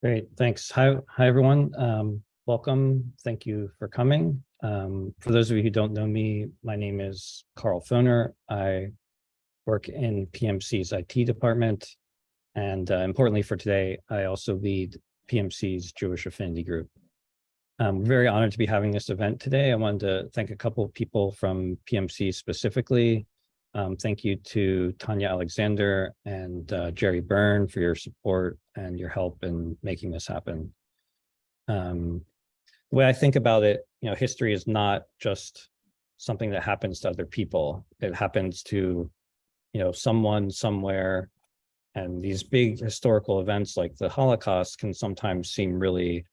Great, thanks. Hi everyone. Welcome. Thank you for coming. For those of you who don't know me, my name is Carl Foner. I work in PMC's IT department. And importantly for today, I also lead PMC's Jewish Affinity Group. I'm very honored to be having this event today. I wanted to thank a couple of people from PMC specifically. Thank you to Tanya Alexander and Jerry Byrne for your support and your help in making this happen. The way I think about it, history is not just something that happens to other people. It happens to, someone somewhere. And these big historical events like the Holocaust can sometimes seem really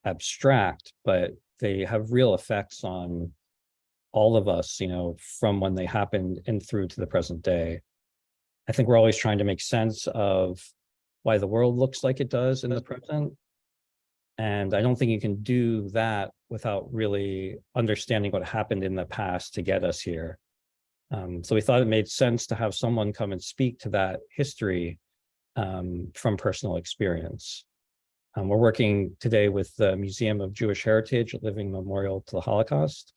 abstract, but they have real effects on all of us, from when they happened and through to the present day. I think we're always trying to make sense of why the world looks like it does in the present. And I don't think you can do that without really understanding what happened in the past to get us here. So we thought it made sense to have someone come and speak to that history from personal experience. We're working today with the Museum of Jewish Heritage, a living memorial to the Holocaust.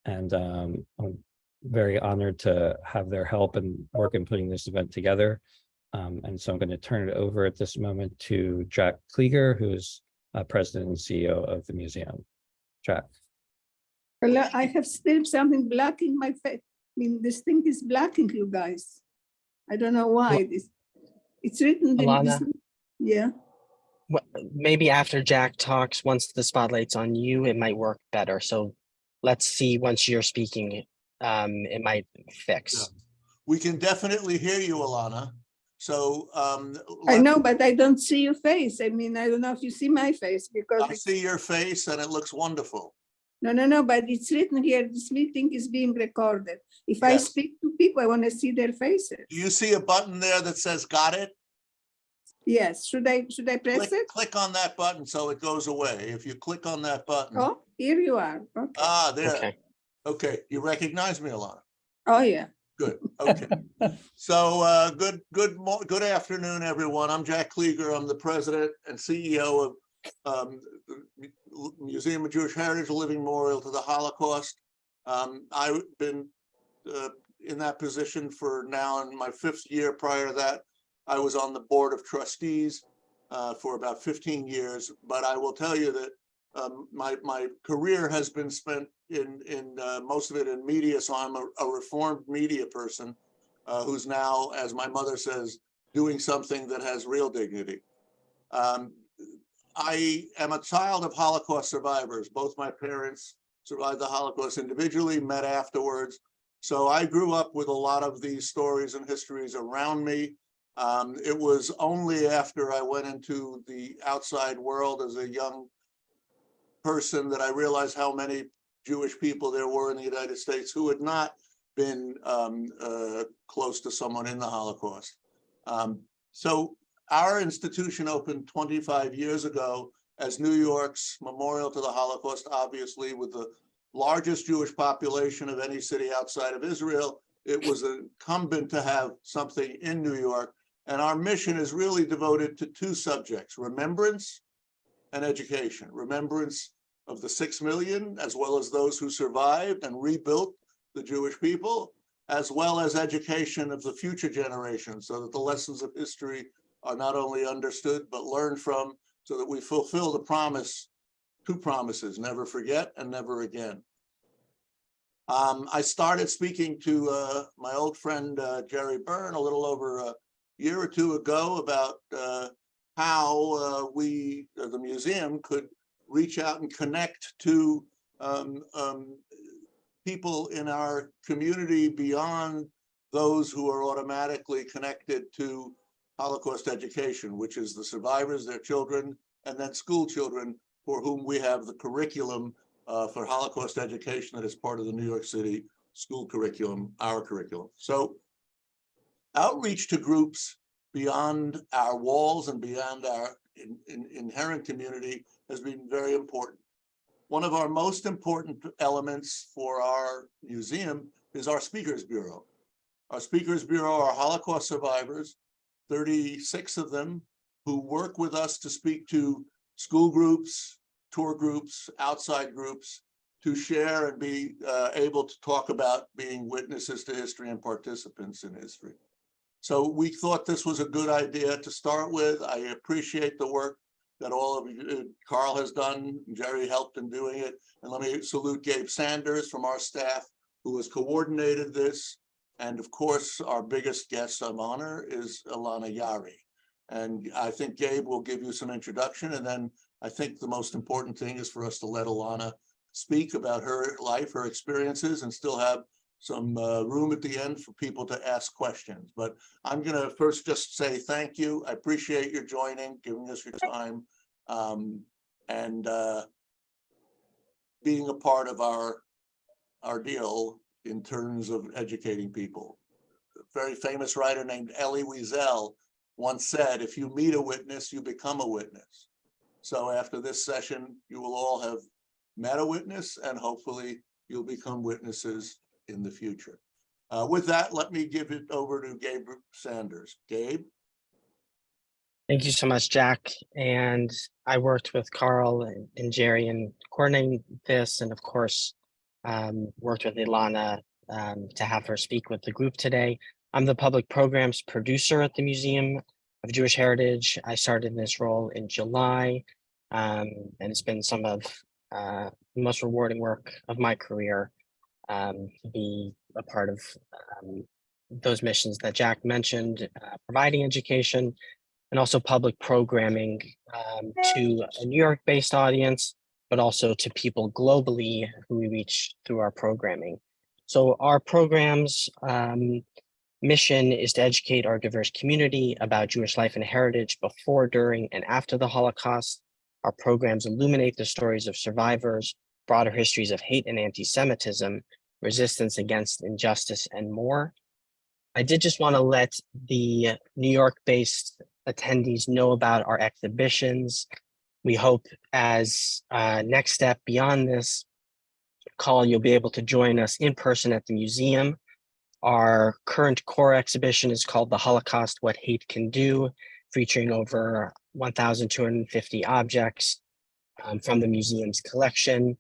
And I'm very honored to have their help and work in putting this event together. And so I'm going to turn it over at this moment to Jack Klieger, who's President and CEO of the museum. Jack. Well, I have still something blocking my face. I mean, this thing is blocking you guys. I don't know why. Well, it's written in Ilana, this. Yeah. Well, maybe after Jack talks, once the spotlight's on you, it might work better. So let's see, once you're speaking, it might fix. Yeah. We can definitely hear you, Ilana. So I know, but I don't see your face. I mean, I don't know if you see my face because I see your face and it looks wonderful. No, but it's written here, this meeting is being recorded. If I speak to people, I want to see their faces. Do you see a button there that says got it? Yes. Should I press it? Click on that button so it goes away. If you click on that button. Oh, here you are. Okay. Ah, there. Okay. You recognize me, Ilana? Oh, yeah. Good. Okay. So good afternoon, everyone. I'm Jack Klieger. I'm the president and CEO of the Museum of Jewish Heritage, a living memorial to the Holocaust. I've been in that position for now in my 5th year. Prior to that, I was on the board of trustees for about 15 years. But I will tell you that my career has been spent in most of it in media. So I'm a reformed media person who's now, as my mother says, doing something that has real dignity. I am a child of Holocaust survivors. Both my parents survived the Holocaust individually, met afterwards. So I grew up with a lot of these stories and histories around me. It was only after I went into the outside world as a young person that I realized how many Jewish people there were in the United States who had not been close to someone in the Holocaust. So our institution opened 25 years ago as New York's memorial to the Holocaust, obviously with the largest Jewish population of any city outside of Israel. It was incumbent to have something in New York. And our mission is really devoted to 2 subjects: remembrance and education. Remembrance of the 6 million, as well as those who survived and rebuilt the Jewish people, as well as education of the future generations, so that the lessons of history are not only understood, but learned from, so that we fulfill the promise, 2 promises: never forget and never again. I started speaking to my old friend, Jerry Byrne, a little over a year or 2 ago about how we, the museum, could reach out and connect to people in our community beyond those who are automatically connected to Holocaust education, which is the survivors, their children, and then school children for whom we have the curriculum for Holocaust education that is part of the New York City school curriculum, our curriculum. So outreach to groups beyond our walls and beyond our inherent community has been very important. One of our most important elements for our museum is our Speakers Bureau. Our Speakers Bureau are Holocaust survivors, 36 of them, who work with us to speak to school groups, tour groups, outside groups, to share and be able to talk about being witnesses to history and participants in history. So we thought this was a good idea to start with. I appreciate the work that all of you, Carl has done, Jerry helped in doing it. And let me salute Gabe Sanders from our staff, who has coordinated this. And of course, our biggest guest of honor is Ilana Yaari. And I think Gabe will give you some introduction. And then I think the most important thing is for us to let Ilana speak about her life, her experiences, and still have some room at the end for people to ask questions. But I'm going to first just say thank you. I appreciate your joining, giving us your time, and being a part of our deal in terms of educating people. A very famous writer named Elie Wiesel once said, if you meet a witness, you become a witness. So after this session, you will all have met a witness, and hopefully you'll become witnesses in the future. With that, let me give it over to Gabe Sanders. Gabe? Thank you so much, Jack. And I worked with Carl and Jerry in coordinating this, and of course, worked with Ilana to have her speak with the group today. I'm the public programs producer at the Museum of Jewish Heritage. I started in this role in July, and it's been some of the most rewarding work of my career to be a part of those missions that Jack mentioned, providing education and also public programming to a New York-based audience, but also to people globally who we reach through our programming. So our program's mission is to educate our diverse community about Jewish life and heritage before, during, and after the Holocaust. Our programs illuminate the stories of survivors, broader histories of hate and anti-Semitism, resistance against injustice, and more. I did just want to let the New York-based attendees know about our exhibitions. We hope as next step beyond this call, you'll be able to join us in person at the museum. Our current core exhibition is called The Holocaust, What Hate Can Do, featuring over 1,250 objects from the museum's collection.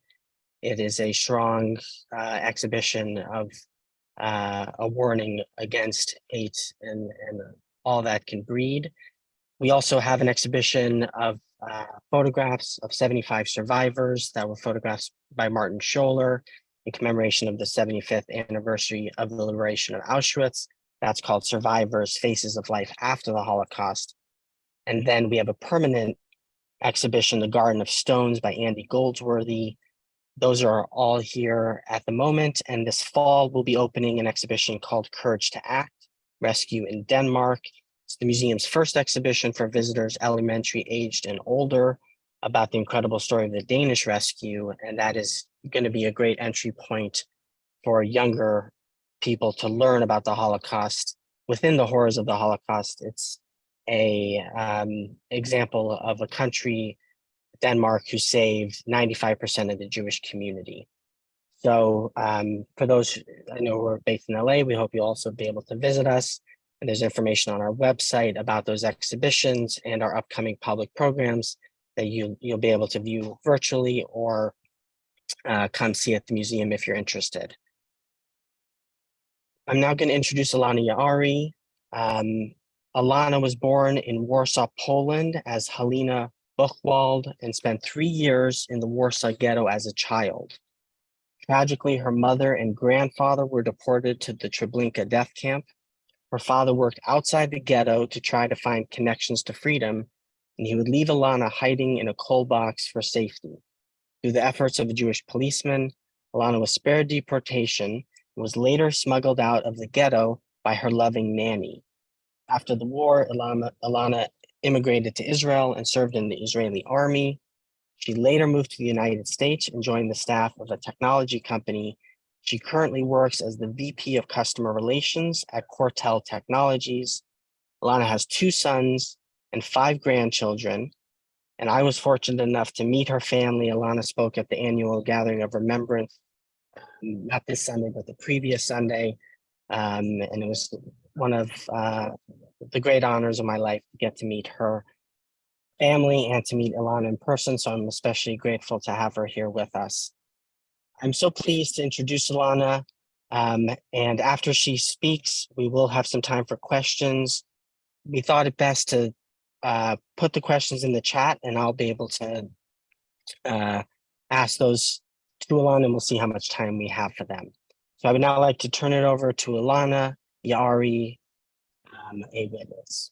It is a strong exhibition of a warning against hate and all that can breed. We also have an exhibition of photographs of 75 survivors that were photographed by Martin Scholler in commemoration of the 75th anniversary of the liberation of Auschwitz. That's called Survivors: Faces of Life After the Holocaust. And then we have a permanent exhibition, The Garden of Stones by Andy Goldsworthy. Those are all here at the moment. And this fall, we'll be opening an exhibition called Courage to Act, Rescue in Denmark. It's the museum's first exhibition for visitors elementary aged and older about the incredible story of the Danish rescue. And that is going to be a great entry point for younger people to learn about the Holocaust. Within the horrors of the Holocaust, it's a example of a country, Denmark, who saved 95% of the Jewish community. So for those I know who are based in LA, we hope you'll also be able to visit us. And there's information on our website about those exhibitions and our upcoming public programs that you'll be able to view virtually or come see at the museum if you're interested. I'm now going to introduce Ilana Yaari. Ilana was born in Warsaw, Poland as Halina Buchwald and spent 3 years in the Warsaw Ghetto as a child. Tragically, her mother and grandfather were deported to the Treblinka death camp. Her father worked outside the ghetto to try to find connections to freedom, and he would leave Ilana hiding in a coal box for safety. Through the efforts of a Jewish policeman, Ilana was spared deportation and was later smuggled out of the ghetto by her loving nanny. After the war, Ilana immigrated to Israel and served in the Israeli army. She later moved to the United States and joined the staff of a technology company. She currently works as the VP of Customer Relations at Cortel Technologies. Ilana has 2 sons and 5 grandchildren, and I was fortunate enough to meet her family. Ilana spoke at the annual Gathering of Remembrance, not this Sunday, but the previous Sunday, and it was one of the great honors of my life to get to meet her. family and to meet Ilana in person, so I'm especially grateful to have her here with us. I'm so pleased to introduce Ilana, and after she speaks, we will have some time for questions. We thought it best to put the questions in the chat, and I'll be able to ask those to Ilana, and we'll see how much time we have for them. So I would now like to turn it over to Ilana, Yaari, a witness.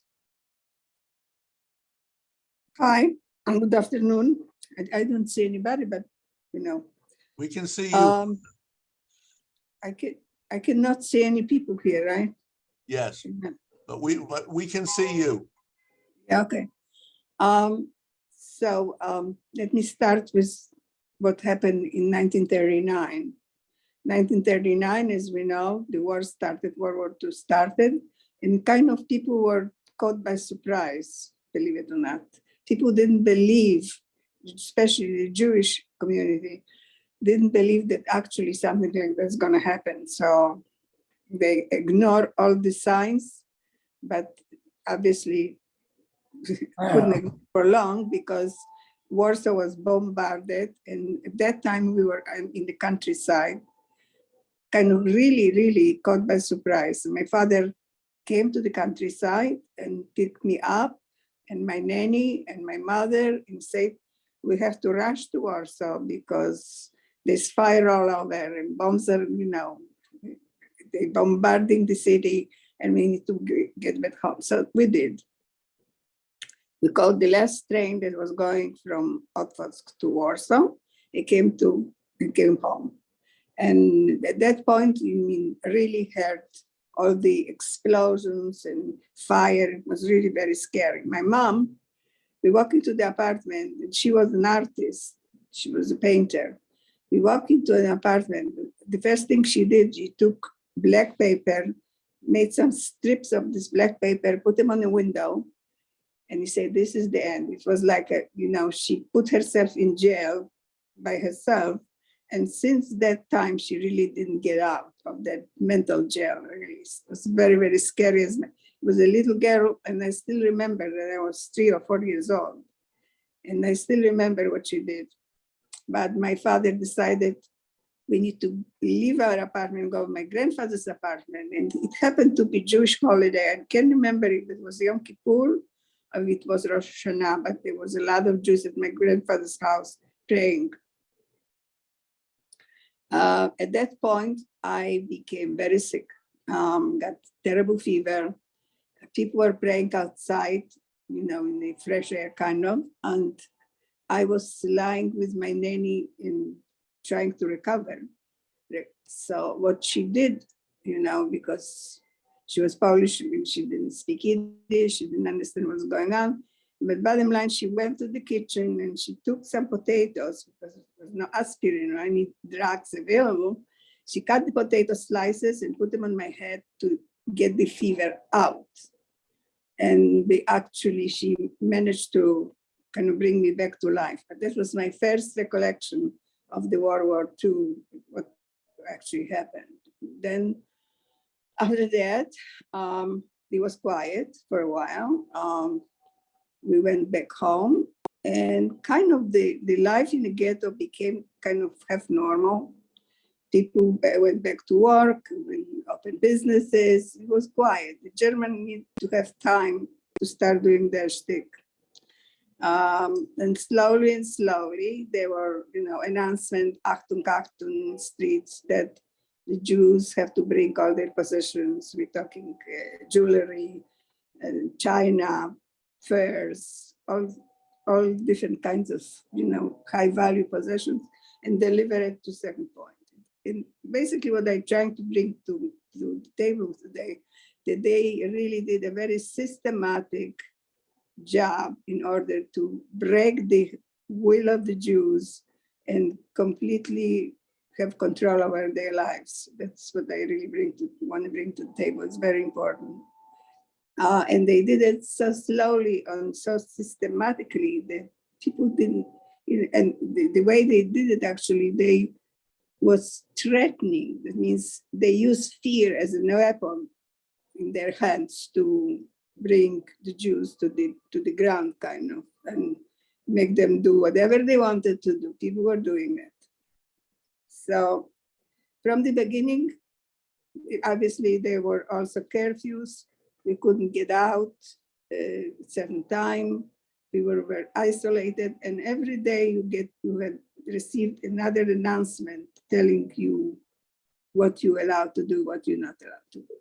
Hi, and good afternoon. I don't see anybody, but you know. We can see you. I cannot see any people here, right? Yes, but we can see you. Yeah, okay. So let me start with what happened in 1939. 1939, as we know, the war started, World War II started, and kind of people were caught by surprise, believe it or not. People didn't believe, especially the Jewish community, didn't believe that actually something like that's going to happen. So they ignore all the signs, but obviously couldn't ignore for long because Warsaw was bombarded. And at that time we were in the countryside, kind of really caught by surprise. My father came to the countryside and picked me up, and my nanny and my mother, and said, we have to rush to Warsaw because there's fire all over and bombs are, they're bombarding the city and we need to get back home. So we did. We called the last train that was going from Otwock to Warsaw. It came home. And at that point, really heard all the explosions and fire. It was really very scary. My mom, we walked into the apartment, and she was an artist. She was a painter. We walked into an apartment. The first thing she did, she took black paper, made some strips of this black paper, put them on the window, and he said, this is the end. It was like, she put herself in jail by herself. And since that time, she really didn't get out of that mental jail. Really. It was very, very scary. It was a little girl, and I still remember that I was 3 or 4 years old. And I still remember what she did. But my father decided we need to leave our apartment, go to my grandfather's apartment. And it happened to be Jewish holiday. I can't remember if it was Yom Kippur or it was Rosh Hashanah, but there was a lot of Jews at my grandfather's house praying. At that point, I became very sick, got terrible fever. People were praying outside, in the fresh air kind of, and I was lying with my nanny in trying to recover. So what she did, because she was Polish, she didn't speak English, she didn't understand what was going on. But bottom line, she went to the kitchen and she took some potatoes because there was no aspirin or any drugs available. She cut the potato slices and put them on my head to get the fever out. And she managed to kind of bring me back to life. But that was my first recollection of the World War II, what actually happened. Then after that, it was quiet for a while. We went back home, and kind of the life in the ghetto became kind of half normal. People went back to work, we opened businesses, it was quiet. The Germans need to have time to start doing their shtick. And slowly, there were, announcement, Achtung, Achtung, streets, that the Jews have to bring all their possessions. We're talking jewelry, china, furs, all different kinds of, high value possessions, and deliver it to certain point. And basically what I'm trying to bring to the table today, that they really did a very systematic job in order to break the will of the Jews and completely have control over their lives. That's what I really want to bring to the table. It's very important. And they did it so slowly and so systematically that people didn't, and the way they did it, actually, they was threatening. That means they used fear as a weapon in their hands to bring the Jews to the ground, kind of. and make them do whatever they wanted to do. People were doing it. So from the beginning, obviously there were also curfews. We couldn't get out at certain time. We were very isolated, and every day you had received another announcement telling you what you're allowed to do, what you're not allowed to do.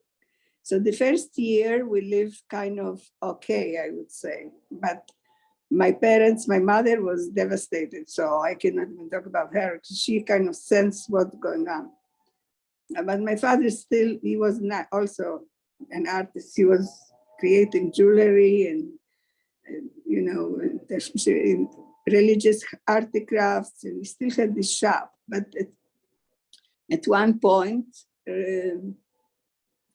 So the first year we lived kind of okay, I would say, but my parents, my mother was devastated, so I cannot even talk about her. She kind of sensed what's going on. But my father still, he was not also an artist. He was creating jewelry and you know, religious artifacts, and he still had this shop. But at one point, the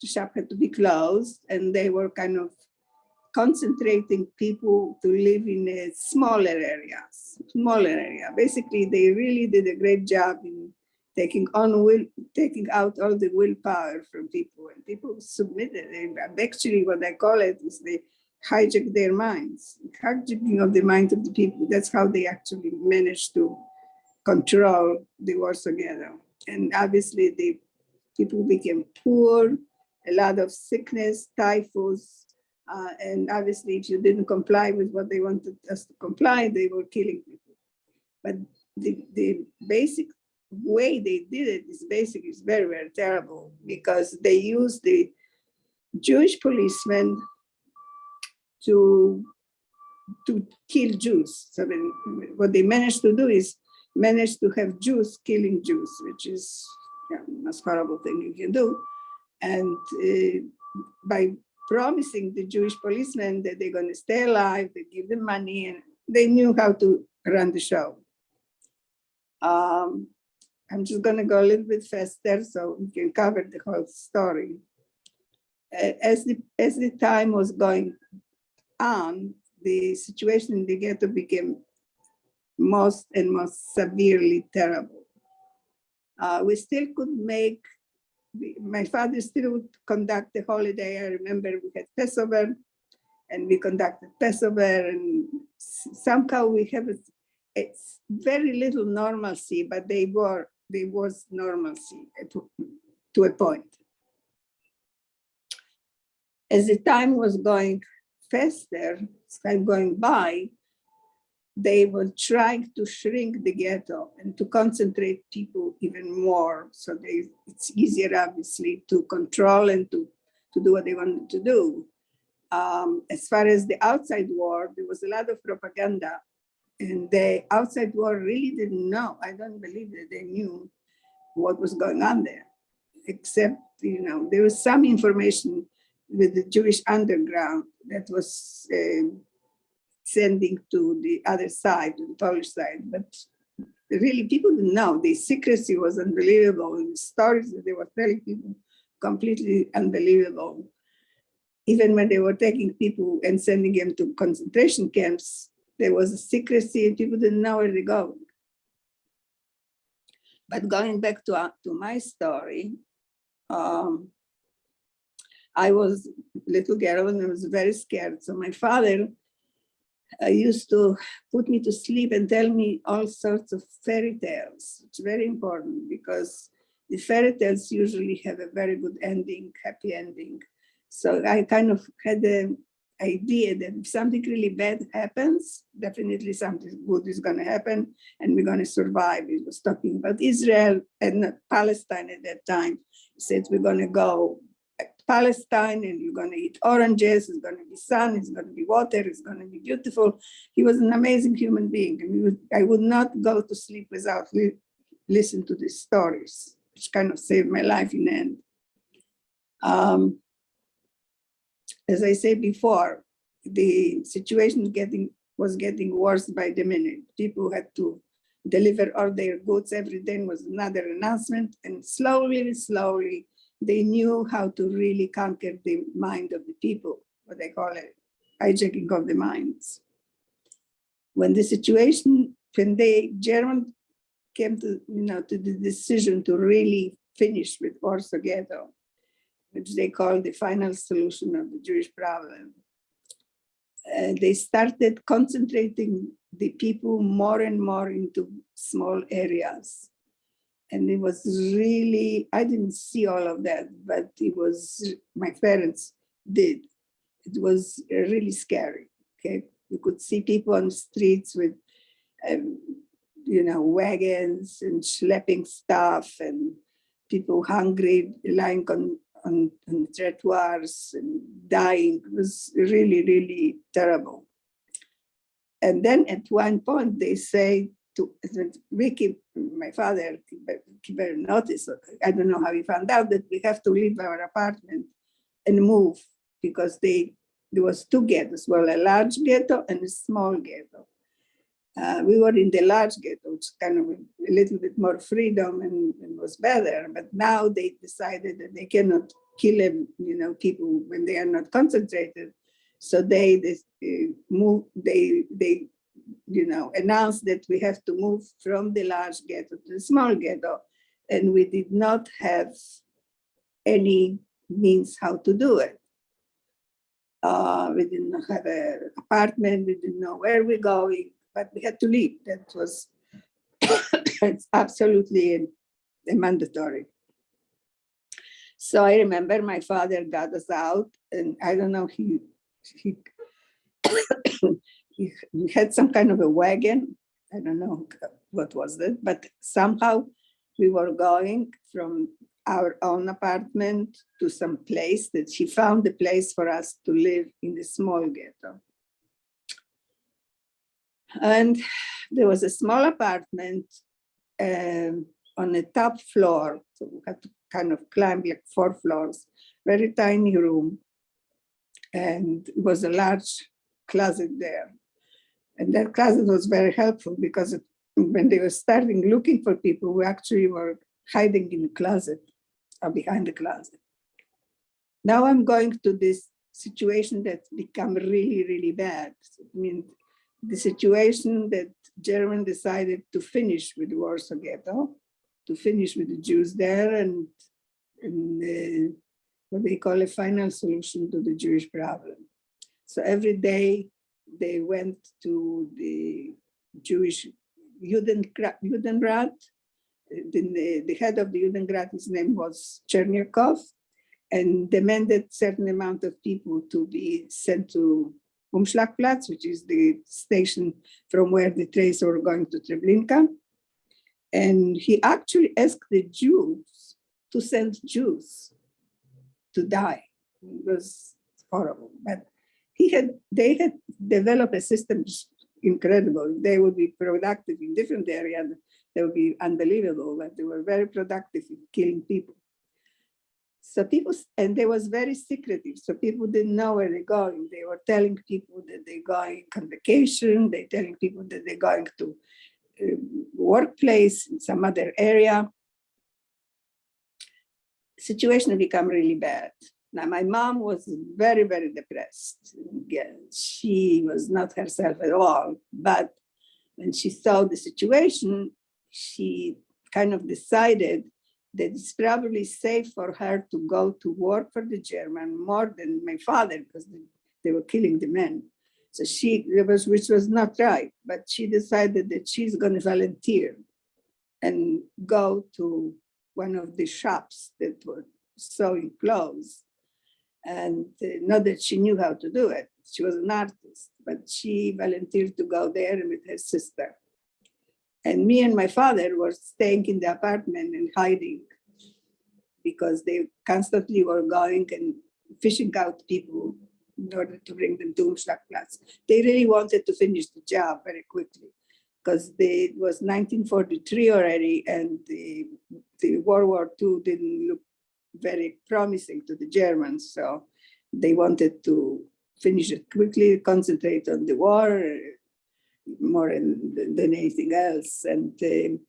shop had to be closed, and they were kind of concentrating people to live in a smaller area. Basically, they really did a great job in taking out all the willpower from people, and people submitted. And actually, what I call it is they hijack their minds, hijacking of the mind of the people. That's how they actually managed to control the Warsaw Ghetto. And obviously, the people became poor, a lot of sickness, typhus, and obviously, if you didn't comply with what they wanted us to comply, they were killing people. But the basic way they did it is very, very terrible, because they used the Jewish policemen to kill Jews. So what they managed to do is managed to have Jews killing Jews, which is the most horrible thing you can do. And by promising the Jewish policemen that they're going to stay alive, they give them money, and they knew how to run the show. I'm just going to go a little bit faster so we can cover the whole story. As the time was going on, the situation in the ghetto became most and most severely terrible. We still could make, my father still would conduct the holiday. I remember we had Passover, and we conducted Passover, and somehow we have a very little normalcy, but there was normalcy to a point. As the time was going faster, time going by, they were trying to shrink the ghetto and to concentrate people even more. So it's easier, obviously, to control and to do what they wanted to do. As far as the outside world, there was a lot of propaganda, and the outside world really didn't know. I don't believe that they knew what was going on there, except, you know, there was some information with the Jewish underground that was sending to the other side, to the Polish side, but really people didn't know. The secrecy was unbelievable, and the stories that they were telling people, completely unbelievable. Even when they were taking people and sending them to concentration camps, there was a secrecy, and people didn't know where they're going. But going back to my story, I was a little girl and I was very scared. So my father used to put me to sleep and tell me all sorts of fairy tales. It's very important, because the fairy tales usually have a very good ending, happy ending. So I kind of had the idea that if something really bad happens, definitely something good is going to happen and we're going to survive. He was talking about Israel and not Palestine at that time. He said, we're going to go to Palestine and you're going to eat oranges, it's going to be sun, it's going to be water, it's going to be beautiful. He was an amazing human being. And I would not go to sleep without listening to these stories, which kind of saved my life in the end. As I said before, the situation was getting worse by the minute. People had to deliver all their goods every day. Was another announcement, and slowly, they knew how to really conquer the mind of the people, what they call it, hijacking of the minds. When the German came to the decision to really finish with Warsaw Ghetto, which they call the final solution of the Jewish problem, they started concentrating the people more and more into small areas. And it was really, I didn't see all of that, but it was, my parents did. It was really scary, okay? You could see people on the streets with, wagons and schlepping stuff, and people hungry, lying on trottoirs and dying. It was really, really terrible. And then at one point they say to Vicky, my father, keep a notice. I don't know how he found out that we have to leave our apartment and move, because there was two ghettos, well, a large ghetto and a small ghetto. We were in the large ghetto, which kind of a little bit more freedom and was better. But now they decided that they cannot kill people when they are not concentrated. So they announced that we have to move from the large ghetto to the small ghetto, and we did not have any means how to do it. We didn't have an apartment, we didn't know where we're going, but we had to leave. That was it's absolutely mandatory. So I remember my father got us out, and I don't know, he had some kind of a wagon. I don't know what was that, but somehow we were going from our own apartment to some place that he found a place for us to live in the small ghetto. And there was a small apartment on the top floor. So we had to kind of climb like 4 floors, very tiny room. And it was a large closet there. And that closet was very helpful, because when they were starting looking for people, we actually were hiding in the closet or behind the closet. Now I'm going to this situation that's become really, really bad. I mean, the situation that Germany decided to finish with the Warsaw Ghetto, to finish with the Jews there, and what they call a final solution to the Jewish problem. So every day they went to the Jewish Judenrat. The head of the Judenrat, his name was Chernyakov, and demanded certain amount of people to be sent to Umschlagplatz, which is the station from where the trains were going to Treblinka. And he actually asked the Jews to send Jews to die. It was horrible. But they had developed a system incredible. They would be productive in different areas. They would be unbelievable, but they were very productive in killing people. So and they was very secretive. So people didn't know where they're going. They were telling people that they're going on vacation. They're telling people that they're going to workplace in some other area. Situation became really bad. Now, my mom was very, very depressed. Again, she was not herself at all. But when she saw the situation, she kind of decided that it's probably safe for her to go to work for the German more than my father, because they were killing the men. So which was not right, but she decided that she's going to volunteer and go to one of the shops that were sewing clothes. And not that she knew how to do it. She was an artist, but she volunteered to go there with her sister. And me and my father were staying in the apartment and hiding, because they constantly were going and fishing out people in order to bring them to Umschlagplatz. They really wanted to finish the job very quickly, because it was 1943 already, and the World War II didn't look very promising to the Germans. So they wanted to finish it quickly, concentrate on the war more than anything else. And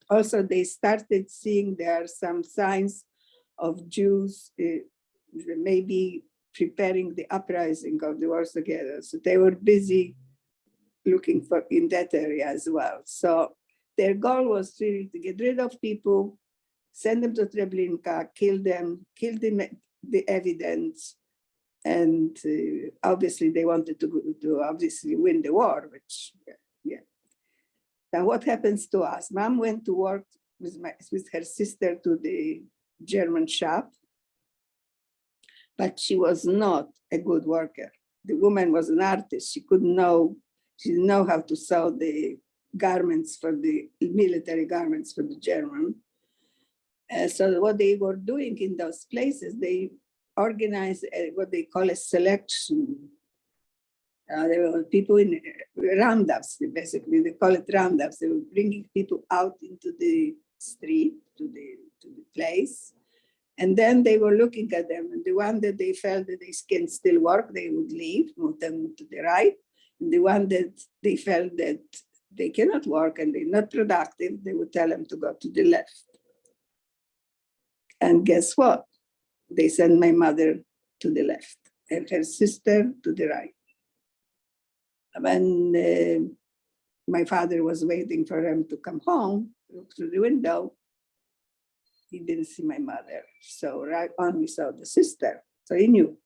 also they started seeing there are some signs of Jews maybe preparing the uprising of the Warsaw Ghetto. So they were busy looking for in that area as well. So their goal was really to get rid of people, send them to Treblinka, kill them, kill the evidence, And obviously they wanted to obviously win the war, which, yeah. Now what happens to us? Mom went to work with her sister to the German shop, but she was not a good worker. The woman was an artist. She didn't know how to sew the garments for the military garments for the German. So what they were doing in those places, they organized what they call a selection. There were people in roundups, basically, they call it roundups. They were bringing people out into the street, to the place. And then they were looking at them, and the one that they felt that they can still work, they would leave, move them to the right. And the one that they felt that they cannot work and they're not productive, they would tell them to go to the left. And guess what? They sent my mother to the left and her sister to the right. When my father was waiting for him to come home, look through the window, he didn't see my mother. So right on, we saw the sister. So he knew,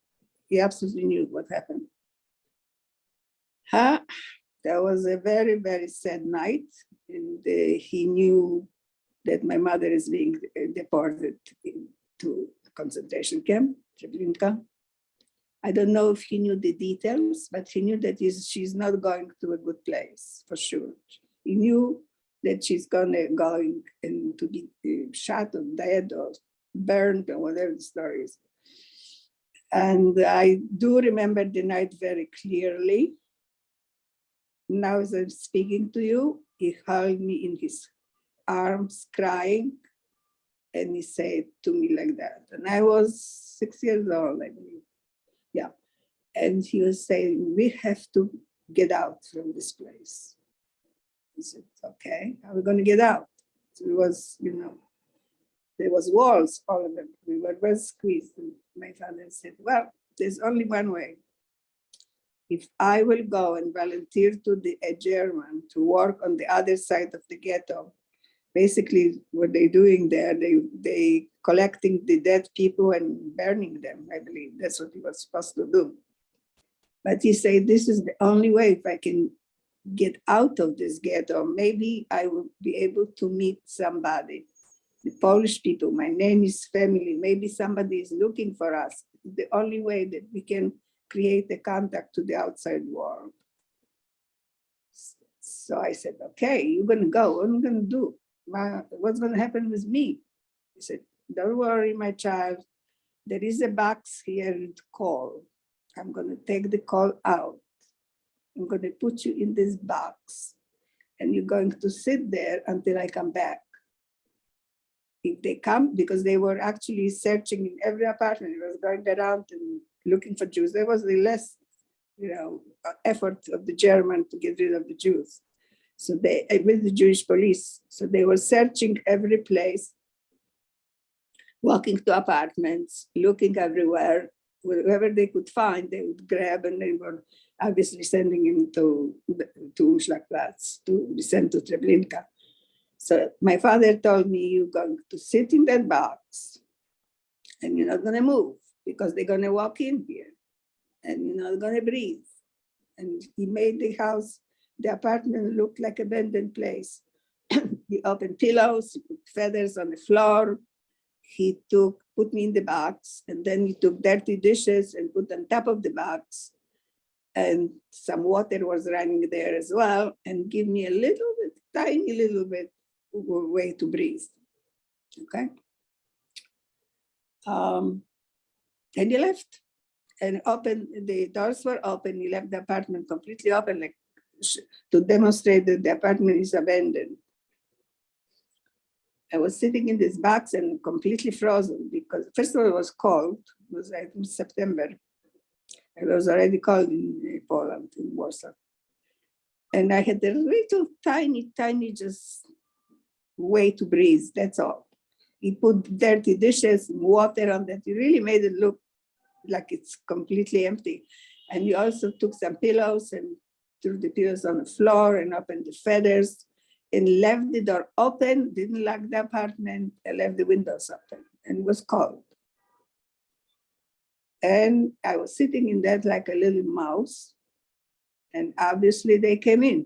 he absolutely knew what happened. That was a very, very sad night. And he knew that my mother is being deported to a concentration camp, Treblinka. I don't know if he knew the details, but he knew that she's not going to a good place, for sure. He knew that she's going to be shot or dead or burned or whatever the story is. And I do remember the night very clearly. Now as I'm speaking to you, he held me in his arms crying, and he said to me like that. And I was 6 years old, I believe. Yeah. And he was saying, we have to get out from this place. I said, okay, how are we going to get out? So it was, there was walls all of them. We were well squeezed. And my father said, well, there's only one way. If I will go and volunteer to a German to work on the other side of the ghetto, basically what they're doing there, they collecting the dead people and burning them, I believe. That's what he was supposed to do. But he said, this is the only way. If I can get out of this ghetto, maybe I will be able to meet somebody. The Polish people, my name is family, maybe somebody is looking for us. The only way that we can create a contact to the outside world. So I said, okay, you're gonna go, what am I gonna do? What's gonna happen with me? He said, don't worry, my child, there is a box here to call. I'm gonna take the call out. I'm gonna put you in this box and you're going to sit there until I come back. If they come, because they were actually searching in every apartment, it was going around and looking for Jews. There was the less, effort of the German to get rid of the Jews. So they, with the Jewish police, so they were searching every place, walking to apartments, looking everywhere, wherever they could find, they would grab, and they were obviously sending him to Umschlagplatz, to be sent to Treblinka. So my father told me, you're going to sit in that box and you're not going to move because they're going to walk in here and you're not going to breathe. And he made the apartment look like an abandoned place. He opened pillows, he put feathers on the floor. He put me in the box, and then he took dirty dishes and put on top of the box. And some water was running there as well, and give me a little bit, tiny little bit way to breathe. Okay. And he left and the doors were open. He left the apartment completely open, like to demonstrate that the apartment is abandoned. I was sitting in this box and completely frozen because first of all, it was cold. It was like in September. It was already cold in Poland, in Warsaw. And I had a little tiny just way to breathe, that's all. He put dirty dishes, water on that. He really made it look like it's completely empty. And he also took some pillows and threw the pillows on the floor and opened the feathers and left the door open, didn't lock the apartment, and left the windows open, and it was cold. And I was sitting in that like a little mouse. And obviously they came in.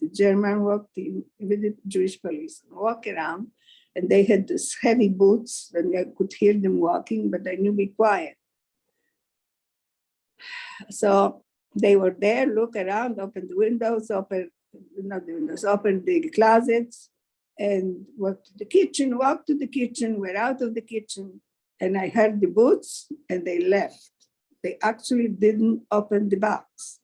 The German walked in with the Jewish police, walk around, and they had these heavy boots, and I could hear them walking, but I knew be quiet. So they were there, look around, open the windows, open the closets, and walked to the kitchen, walked to the kitchen, we're out of the kitchen, and I heard the boots, and they left. They actually didn't open the box.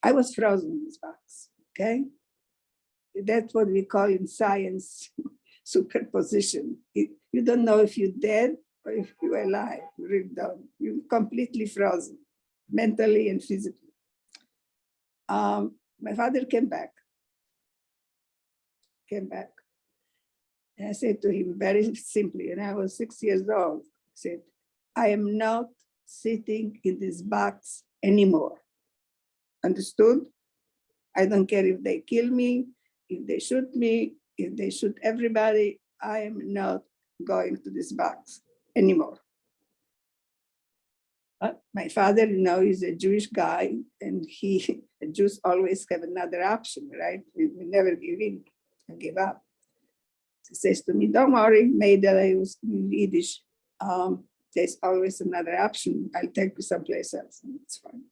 I was frozen in this box, okay? That's what we call in science superposition. You don't know if you're dead or if you're alive, you really don't. You're completely frozen, mentally and physically. My father came back. And I said to him very simply, and I was 6 years old, I said, I am not sitting in this box anymore. Understood? I don't care if they kill me, if they shoot me, if they shoot everybody, I am not going to this box anymore. My father, is a Jewish guy, and Jews always have another option, right? We never give up. He says to me, don't worry, maybe I was in Yiddish. There's always another option. I'll take you someplace else. It's fine.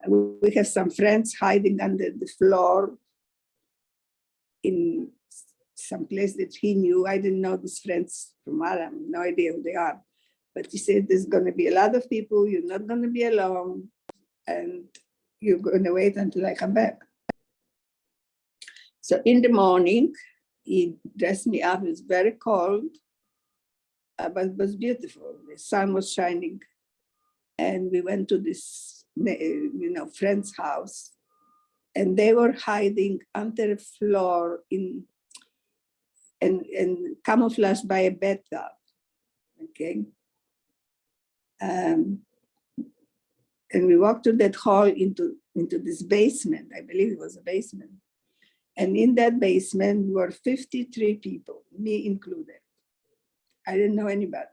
We have some friends hiding under the floor in some place that he knew. I didn't know these friends from Adam, no idea who they are. But he said, there's going to be a lot of people, you're not going to be alone, and you're going to wait until I come back. So in the morning, he dressed me up. It was very cold, but it was beautiful. The sun was shining. And we went to this, friend's house, and they were hiding under the floor and camouflaged by a bathtub, okay? And we walked to that hall into this basement. I believe it was a basement. And in that basement were 53 people, me included. I didn't know anybody.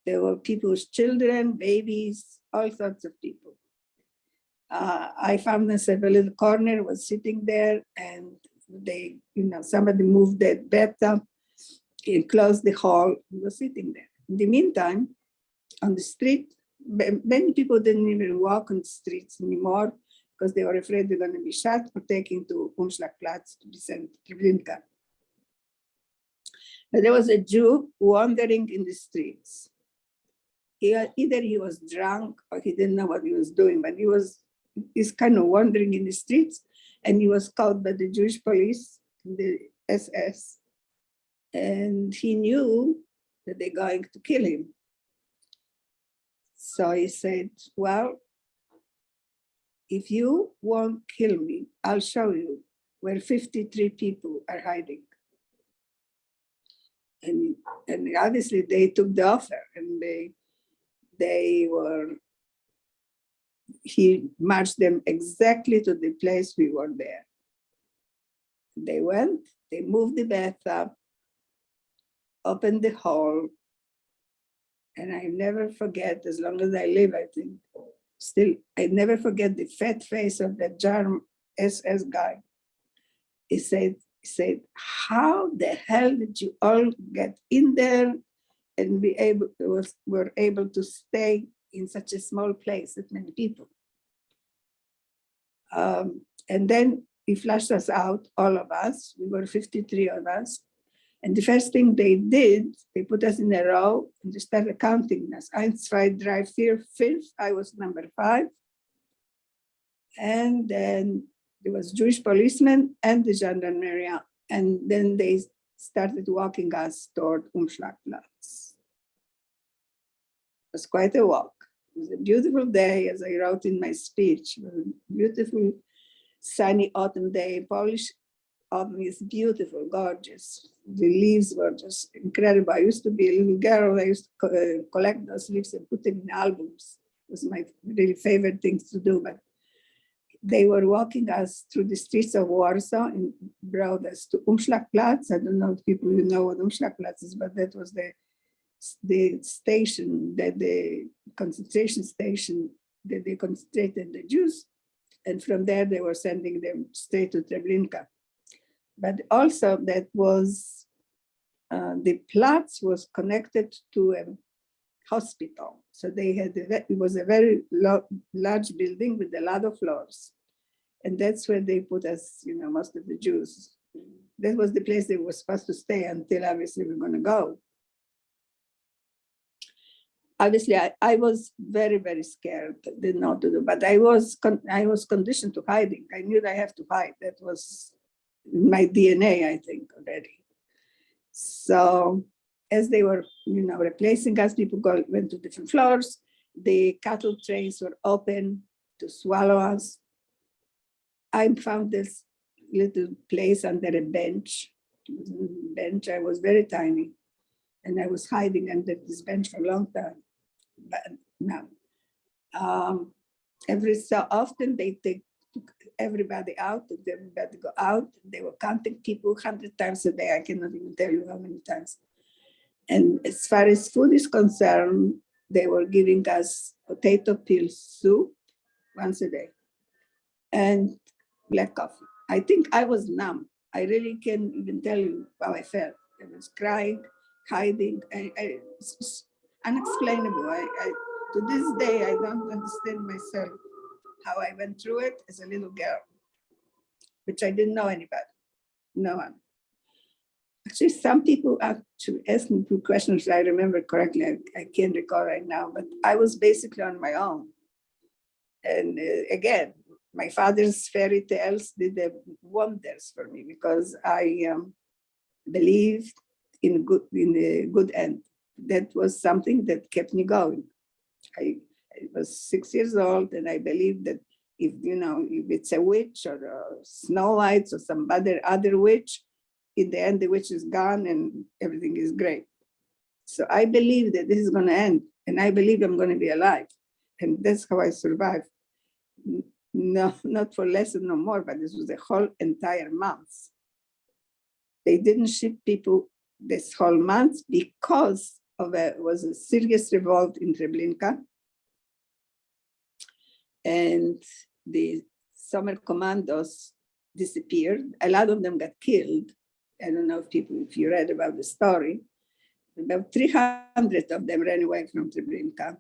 There were people's children, babies, all sorts of people. I found myself a little corner, was sitting there, and they, somebody moved that bathtub and closed the hall, and was sitting there. In the meantime, on the street, many people didn't even walk on the streets anymore because they were afraid they're going to be shot or taken to Umschlagplatz to be sent to Treblinka. But there was a Jew wandering in the streets. Either he was drunk or he didn't know what he was doing, but he's kind of wandering in the streets, and he was caught by the Jewish police, the SS, and he knew that they're going to kill him. So he said, well, if you won't kill me, I'll show you where 53 people are hiding. And obviously they took the offer, and he marched them exactly to the place we were there. They went, they moved the bathtub, opened the hall, and I never forget, as long as I live, I think, still, I never forget the fat face of that German SS guy. He said, how the hell did you all get in there and were able to stay in such a small place with many people? And then he flushed us out, all of us. We were 53 of us. And the first thing they did, they put us in a row and they started counting us. 1, 2, 3, 4, 5. I was number 5. And then there was Jewish policemen and the Gendarmerie. And then they started walking us toward Umschlagplatz. It was quite a walk. It was a beautiful day, as I wrote in my speech. It was a beautiful sunny autumn day. Polish autumn is beautiful, gorgeous. The leaves were just incredible. I used to be a little girl. I used to collect those leaves and put them in albums. It was my really favorite things to do. But they were walking us through the streets of Warsaw and brought us to Umschlagplatz. I don't know if people know what Umschlagplatz is, but that was the station, that the concentration station that they concentrated the Jews. And from there, they were sending them straight to Treblinka. But also that was, the Platz was connected to a hospital. So they had, it was a very large building with a lot of floors. And that's where they put us, you know, most of the Jews. That was the place they were supposed to stay until obviously we're going to go. Obviously, I was very, very scared, didn't know what to do, but I was conditioned to hiding. I knew that I have to hide. That was my DNA, I think, already. So as they were, you know, replacing us, people went to different floors. The cattle trains were open to swallow us. I found this little place under a bench. I was very tiny, and I was hiding under this bench for a long time. But now, every so often they took everybody out, and everybody go out. They were counting people 100 times a day. I cannot even tell you how many times. And as far as food is concerned, they were giving us potato peel soup once a day and black coffee. I think I was numb. I really can't even tell you how I felt. I was crying, hiding. It's unexplainable. To this day, I don't understand myself how I went through it as a little girl, which I didn't know anybody, no one. Actually, some people actually asked me two questions. I remember correctly. I can't recall right now, but I was basically on my own. And again, my father's fairy tales did wonders for me because I believed in a good end. That was something that kept me going. I was 6 years old, and I believed that if it's a witch or a Snow White or some other witch, in the end, the witch is gone and everything is great. So I believe that this is going to end, and I believe I'm going to be alive. And that's how I survived. No, not for less and no more, but this was the whole entire month. They didn't ship people this whole month because was a serious revolt in Treblinka. And the summer commandos disappeared. A lot of them got killed. I don't know if you read about the story. About 300 of them ran away from Treblinka.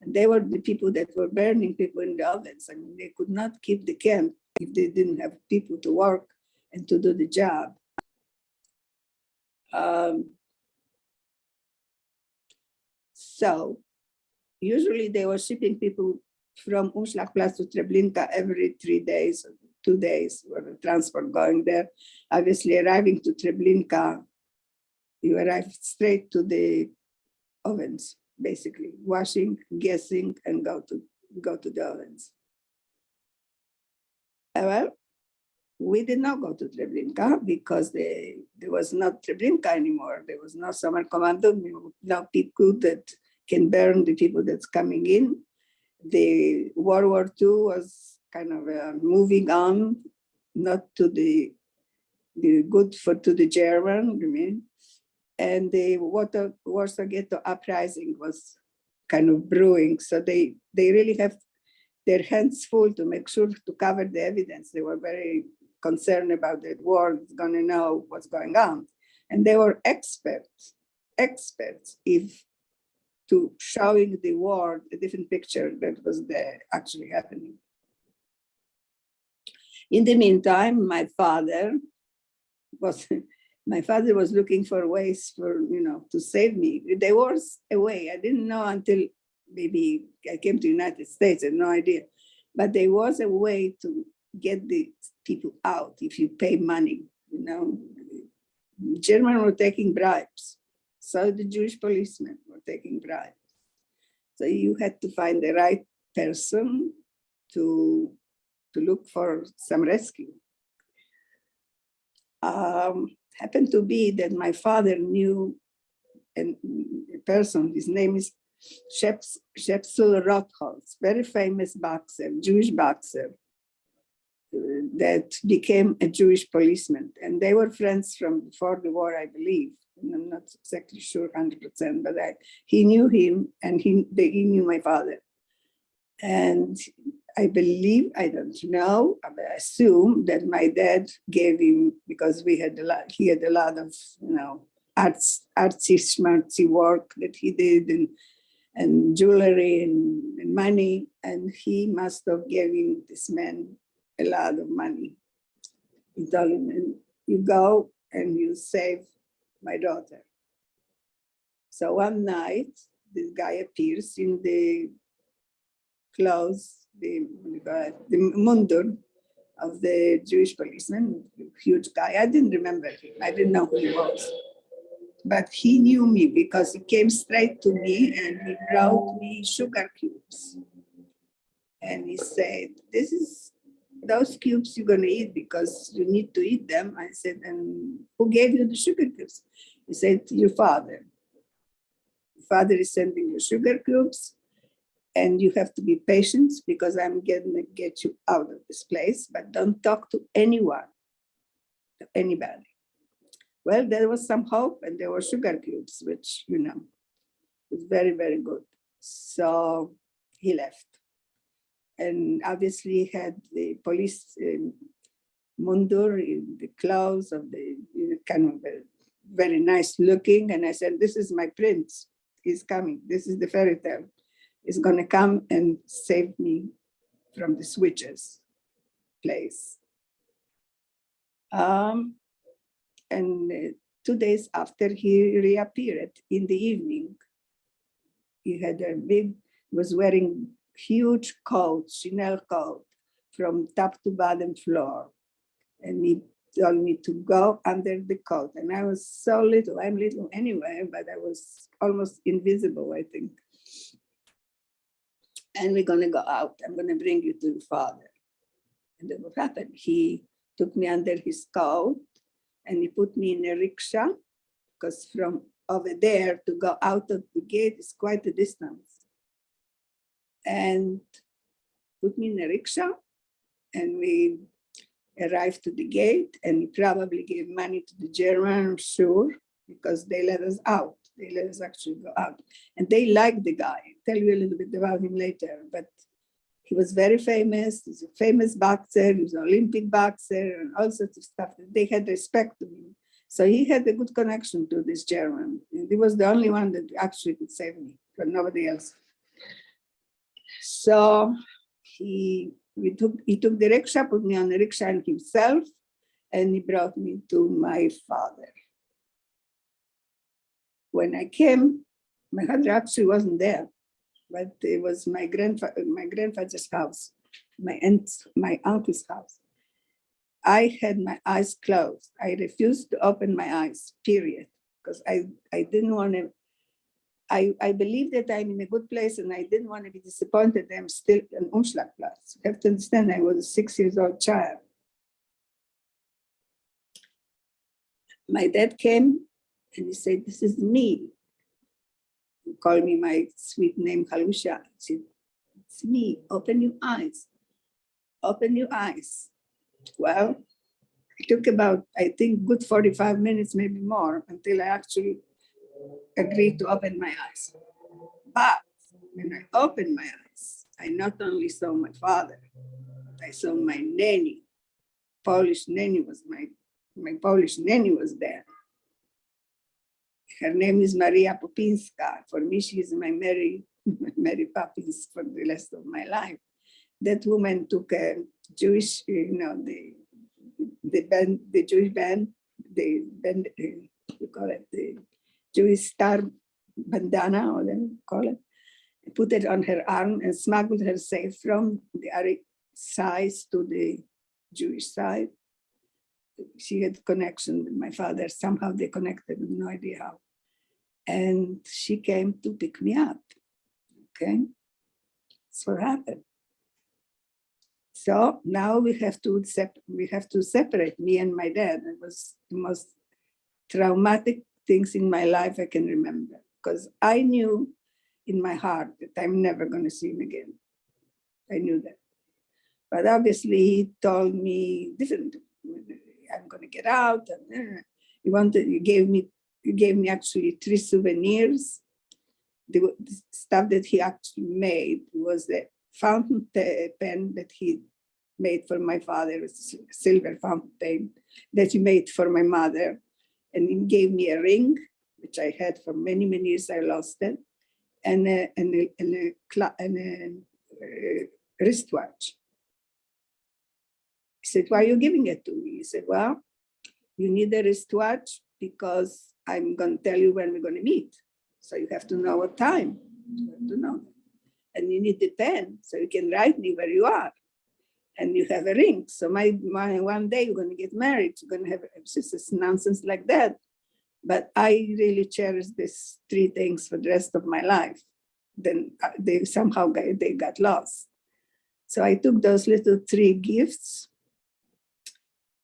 And they were the people that were burning people in the ovens. I mean, they could not keep the camp if they didn't have people to work and to do the job. So usually they were shipping people from Umschlagplatz to Treblinka every 3 days, 2 days, were the transport going there. Obviously, arriving to Treblinka, you arrive straight to the ovens, basically, washing, gassing, and go to the ovens. Well, we did not go to Treblinka because there was not Treblinka anymore. There was no summer commando, no people that can burn the people that's coming in. The World War II was kind of moving on, not to the good to the German, I mean. And the Warsaw Ghetto uprising was kind of brewing. So they really have their hands full to make sure to cover the evidence. They were very concerned about the world is going to know what's going on. And they were experts if to showing the world a different picture that was there actually happening. In the meantime, my father was looking for ways to save me. There was a way. I didn't know until maybe I came to the United States. I had no idea. But there was a way to get the people out if you pay money. Germans were taking bribes. So the Jewish policemen were taking bribes. So you had to find the right person to look for some rescue. Happened to be that my father knew a person. His name is Shepsel Rotholz, very famous boxer, Jewish boxer. that became a Jewish policeman. And they were friends from before the war, I believe. And I'm not exactly sure 100%, but he knew him and he knew my father. And I believe, I don't know, but I assume that my dad gave him, because he had a lot of, artsy, schmartsy work that he did, and jewelry and money, and he must have given this man a lot of money. He told him, and you go and you save my daughter. So one night, this guy appears in the clothes, the mundur of the Jewish policeman, huge guy. I didn't remember him. I didn't know who he was. But he knew me because he came straight to me and he brought me sugar cubes. And he said, this is those cubes you're going to eat because you need to eat them. I said, and who gave you the sugar cubes? He said, your father. Your father is sending you sugar cubes. And you have to be patient because I'm going to get you out of this place, but don't talk to anyone, to anybody. Well, there was some hope and there were sugar cubes, which, was very, very good. So he left. And obviously he had the police mundur in the clothes of the kind of very nice looking. And I said, this is my prince. He's coming. This is the fairy tale. He's going to come and save me from the switches place. And 2 days after, he reappeared in the evening. He had was wearing huge coat, Chanel coat, from top to bottom floor. And he told me to go under the coat. And I was so little, I'm little anyway, but I was almost invisible, I think. And we're going to go out. I'm going to bring you to your father. And then what happened? He took me under his coat and he put me in a rickshaw, because from over there to go out of the gate is quite a distance. And put me in a rickshaw and we arrived to the gate, and he probably gave money to the German, I'm sure, because they let us out. They let us actually go out. And they liked the guy. I'll tell you a little bit about him later, but he was very famous. He's a famous boxer. He was an Olympic boxer and all sorts of stuff. They had respect to him. So he had a good connection to this German. And he was the only one that actually could save me, but nobody else. So he took the rickshaw, put me on the rickshaw and himself, and he brought me to my father. When I came, my father actually wasn't there, but it was my grandfather's house, my uncle's house. I had my eyes closed. I refused to open my eyes, period, because I didn't want to. I believe that I'm in a good place and I didn't want to be disappointed that I'm still an Umschlagplatz. You have to understand, I was a 6-year-old child. My dad came and he said, this is me. He called me my sweet name, Halusha. He said, it's me, open your eyes. Open your eyes. Well, it took about, I think, good 45 minutes, maybe more, until I actually agreed to open my eyes. But when I opened my eyes, I not only saw my father, but I saw my nanny. Polish nanny was my Polish nanny was there. Her name is Maria Popinska. For me, she is my Mary Poppins for the rest of my life. That woman took a Jewish, the Jewish band, you call it the Jewish star bandana, or then call it, put it on her arm and smuggled her safe from the Yaari side to the Jewish side. She had connection with my father. Somehow they connected, no idea how. And she came to pick me up. Okay, that's what happened. So now we have to separate me and my dad. It was the most traumatic things in my life I can remember, because I knew in my heart that I'm never going to see him again. I knew that. But obviously he told me different. I'm going to get out. And you gave me actually 3 souvenirs. The stuff that he actually made was the fountain pen that he made for my father, a silver fountain pen that he made for my mother. And he gave me a ring, which I had for many, many years. I lost it, and a wristwatch. He said, "Why are you giving it to me?" He said, "Well, you need a wristwatch because I'm going to tell you when we're going to meet. So you have to know what time. You have to know. And you need the pen so you can write me where you are. And you have a ring. So my one day you're going to get married. You're going to have just nonsense like that. But I really cherish these 3 things for the rest of my life. Then they somehow they got lost. So I took those little 3 gifts.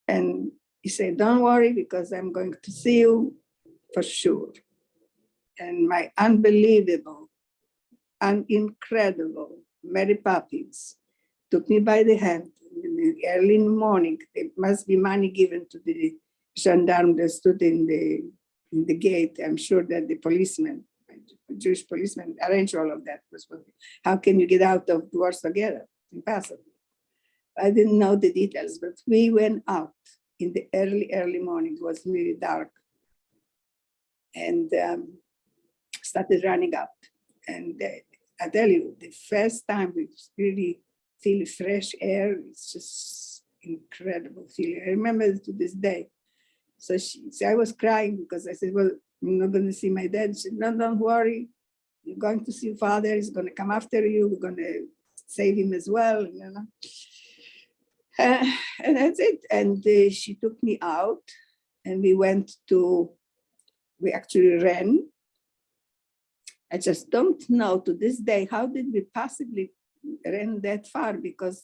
And he said, "Don't worry, because I'm going to see you for sure." And my unbelievable and incredible Mary Poppins took me by the hand early in the morning. There must be money given to the gendarme that stood in the gate. I'm sure that the policeman, Jewish policeman, arranged all of that. How can you get out of Warsaw together? Impossible. I didn't know the details, but we went out in the early morning. It was really dark. And started running up. And I tell you, the first time we really feel fresh air, it's just incredible feeling. I remember it to this day. So I was crying because I said, "Well, I'm not going to see my dad." She said, "No, don't worry. You're going to see your father. He's going to come after you. We're going to save him as well." You know. And that's it. And she took me out, and we actually ran. I just don't know to this day, how did we possibly run that far? Because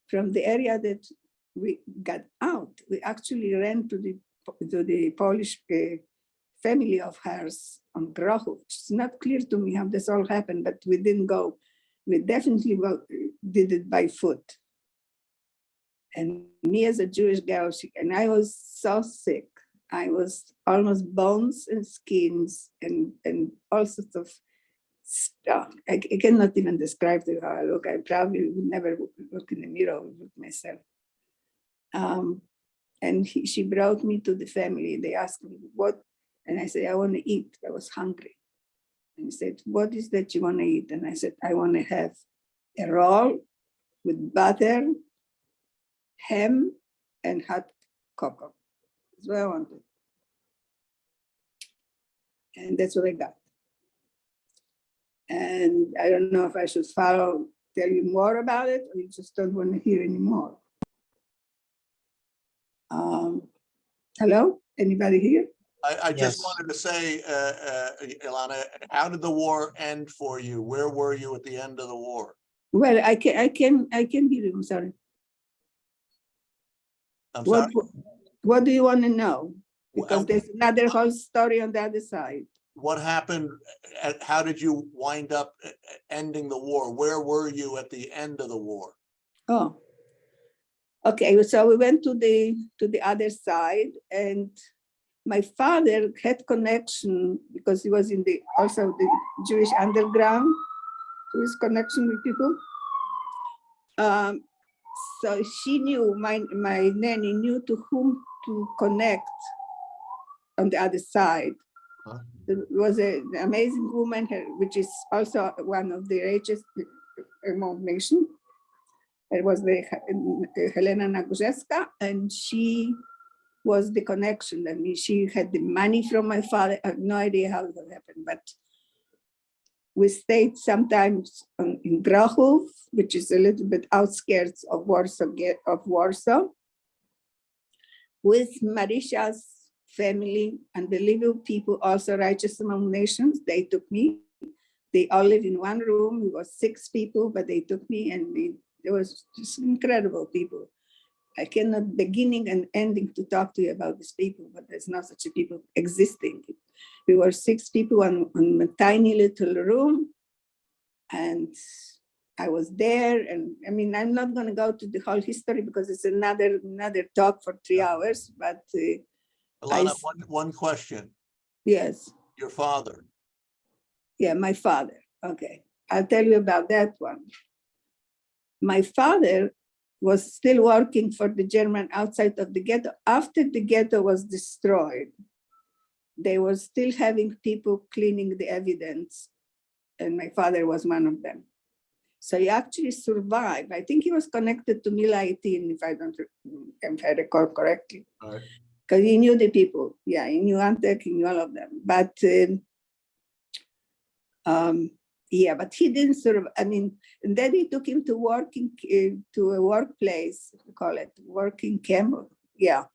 from the area that we got out, we actually ran to the Polish family of hers on Grochów. It's not clear to me how this all happened, but we didn't go. We definitely did it by foot. And me as a Jewish girl, and I was so sick. I was almost bones and skins and all sorts of stuff. I cannot even describe to you how I look. I probably would never look in the mirror with myself. And she brought me to the family. They asked me what, and I said, "I want to eat." I was hungry. And he said, "What is that you want to eat?" And I said, "I want to have a roll with butter, ham, and hot cocoa." That's what I wanted. And that's what I got. And I don't know if I should tell you more about it, or you just don't want to hear anymore. Hello, anybody here? I just Yes. wanted to say, Ilana, how did the war end for you? Where were you at the end of the war? Well, I can hear you. I'm sorry. I'm sorry? What do you want to know? Because Well, there's another whole story on the other side. what happened? How did you wind up ending the war? Where were you at the end of the war? Oh, okay. So we went to the other side, and my father had connection because he was in also the Jewish underground, Jewish connection with people. So she knew, my nanny knew to whom to connect on the other side. Huh? There was an amazing woman, which is also one of the richest among nations. It was the Helena Nagorzewska, and she was the connection. I mean, she had the money from my father. I have no idea how it happened, but we stayed sometimes in Grochów, which is a little bit outskirts of Warsaw, with Marysia's family, unbelievable people, also righteous among nations. They took me. They all lived in one room. It was 6 people, but they took me, and it was just incredible people. I cannot beginning and ending to talk to you about these people, but there's not such a people existing. We were 6 people on a tiny little room, and I was there, and I mean, I'm not going to go to the whole history because it's another talk for 3 hours. But Ilana, one question. yes, Your father. yeah, my father. Okay, I'll tell you about that one. My father was still working for the German outside of the ghetto. After the ghetto was destroyed, they were still having people cleaning the evidence, and my father was one of them. So he actually survived. I think he was connected to Mila 18, if I recall correctly. Right. Because he knew the people. Yeah, he knew Antec, he knew all of them. But yeah, but he didn't survive. I mean, and then he took him to working to a workplace, we call it working camp. Yeah,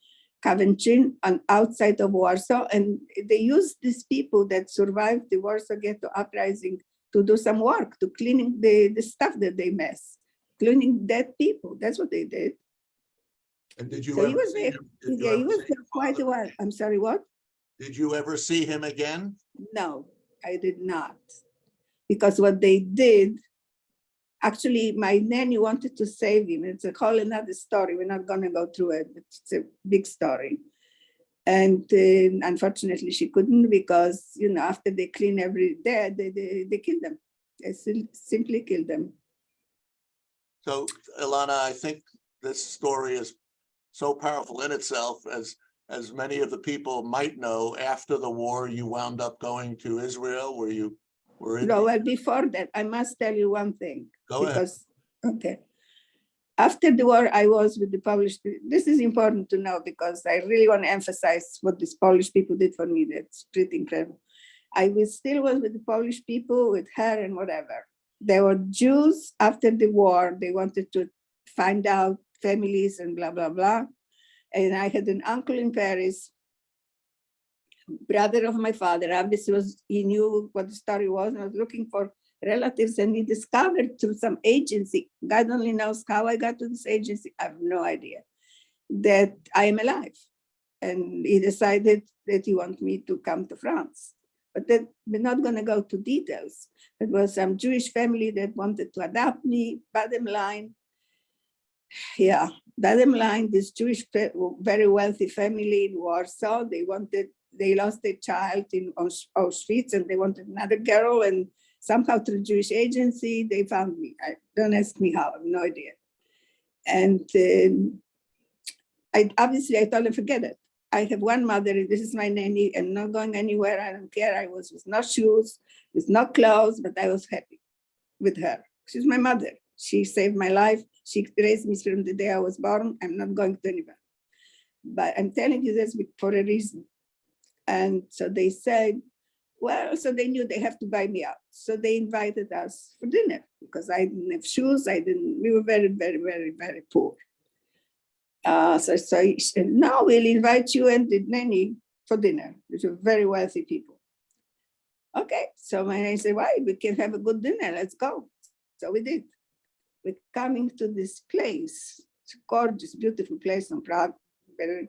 Coventry, and outside of Warsaw. And they used these people that survived the Warsaw Ghetto uprising to do some work, to cleaning the stuff that they mess, cleaning dead people. That's what they did. And did you So he ever was see there. him? Did you Yeah, he ever was see there your quite a father? while. I'm sorry, what? Did you ever see him again? No, I did not. Because what they did, actually, my nanny wanted to save him. It's a whole another story. We're not going to go through it. It's a big story. And unfortunately, she couldn't because, you know, after they clean every day, they killed them. They simply killed them. So, Ilana, I think this story is so powerful in itself, as many of the people might know. After the war, you wound up going to Israel, where you were in. No, well, before that, I must tell you one thing. Go ahead. Because, okay. After the war, I was with the Polish. This is important to know because I really want to emphasize what these Polish people did for me. That's pretty incredible. I still was with the Polish people, with her and whatever. They were Jews after the war. They wanted to find out families and blah, blah, blah. And I had an uncle in Paris, brother of my father. Obviously, he knew what the story was and was looking for relatives, and he discovered through some agency, God only knows how I got to this agency, I have no idea, that I am alive. And he decided that he wanted me to come to France. But then we're not going to go to details. It was some Jewish family that wanted to adopt me. Bottom line, this Jewish, very wealthy family in Warsaw, they lost their child in Auschwitz, and they wanted another girl, and somehow through Jewish agency, they found me. Don't ask me how, I have no idea. And I told them, forget it. I have one mother, this is my nanny, and not going anywhere, I don't care. I was with no shoes, with no clothes, but I was happy with her. She's my mother. She saved my life. She raised me from the day I was born. I'm not going to anywhere. But I'm telling you this for a reason. And so they said, well, so they knew they have to buy me out. So they invited us for dinner because I didn't have shoes. We were very, very, very, very poor. So he said, no, we'll invite you and the nanny for dinner. These are very wealthy people. Okay, so my nanny said, why? We can have a good dinner, let's go. So we did. We're coming to this place. It's a gorgeous, beautiful place in Prague. The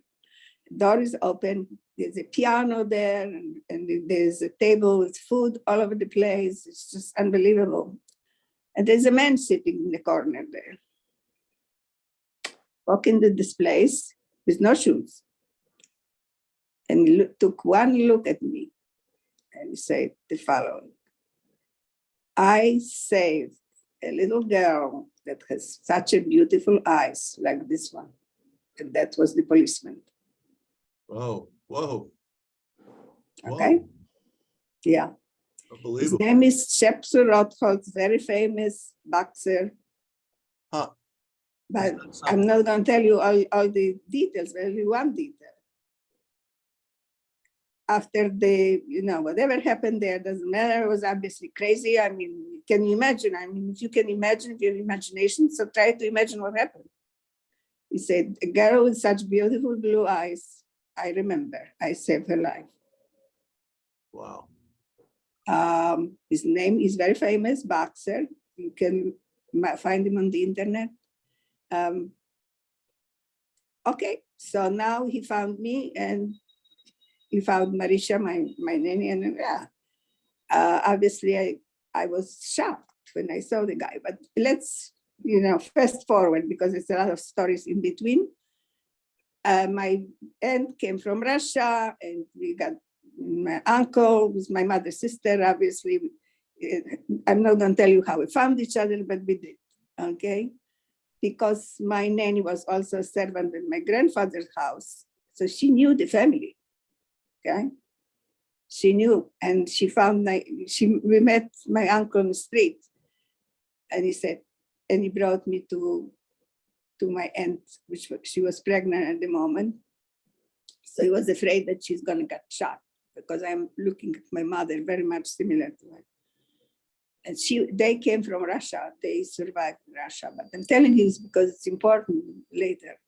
door is open. There's a piano there, and there's a table with food all over the place. It's just unbelievable. And there's a man sitting in the corner there. Walk into this place with no shoes. And he took one look at me and he said the following: I saved a little girl that has such a beautiful eyes like this one. And that was the policeman. Whoa, whoa. Okay. Whoa. Yeah. His Unbelievable. name is Shepsu Rotholz, very famous boxer. Huh. But I'm not going to tell you all the details, but only one detail. After whatever happened there, doesn't matter, it was obviously crazy. I mean, can you imagine? I mean, if you can imagine your imagination, so try to imagine what happened. He said, a girl with such beautiful blue eyes, I remember, I saved her life. Wow. His name is very famous boxer. You can find him on the internet. Okay, so now he found me and he found Marisha, my nanny, and obviously I was shocked. when I saw the guy. But let's, fast forward because there's a lot of stories in between. My aunt came from Russia, and we got my uncle, who's my mother's sister, obviously. I'm not going to tell you how we found each other, but we did, okay? Because my nanny was also a servant in my grandfather's house. So she knew the family, okay? She knew, and we met my uncle on the street, and he brought me to my aunt, she was pregnant at the moment. So he was afraid that she's gonna get shot because I'm looking at my mother very much similar to her. And they came from Russia, they survived in Russia, but I'm telling you this because it's important later.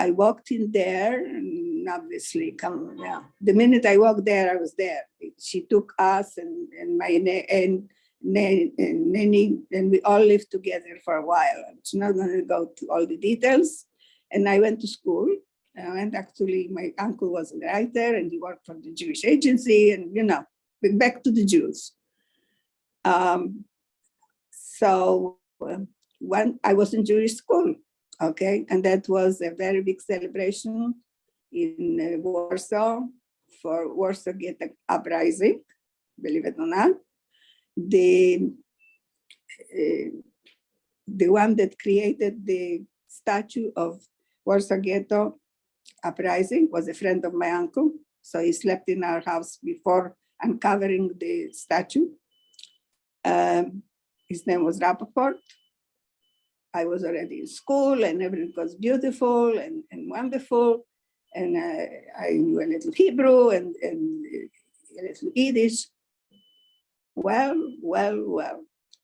I walked in there, and obviously, the minute I walked there, I was there. She took us and my nanny, and we all lived together for a while. I'm not going to go to all the details. And I went to school. Actually, my uncle was a writer, and he worked for the Jewish agency, and back to the Jews. I was in Jewish school. Okay, and that was a very big celebration in Warsaw for Warsaw Ghetto uprising, believe it or not. The one that created the statue of Warsaw Ghetto uprising was a friend of my uncle. So he slept in our house before uncovering the statue. His name was Rappaport. I was already in school, and everything was beautiful and wonderful. And I knew a little Hebrew and a little Yiddish. Well.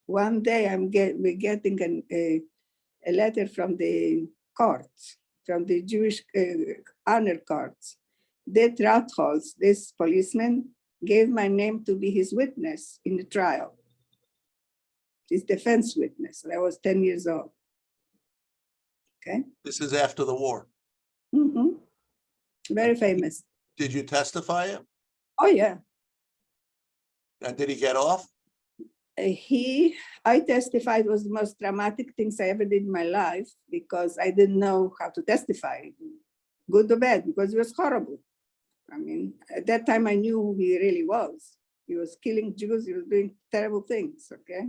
One day we're getting a letter from the courts, from the Jewish honor courts. That Ratholz, this policeman, gave my name to be his witness in the trial. His defense witness. I was 10 years old. Okay. This is after the war. Mm-hmm. Very famous. Did you testify him? Oh, yeah. And did he get off? I testified was the most dramatic things I ever did in my life because I didn't know how to testify, good or bad, because it was horrible. I mean, at that time I knew who he really was. He was killing Jews, he was doing terrible things, okay?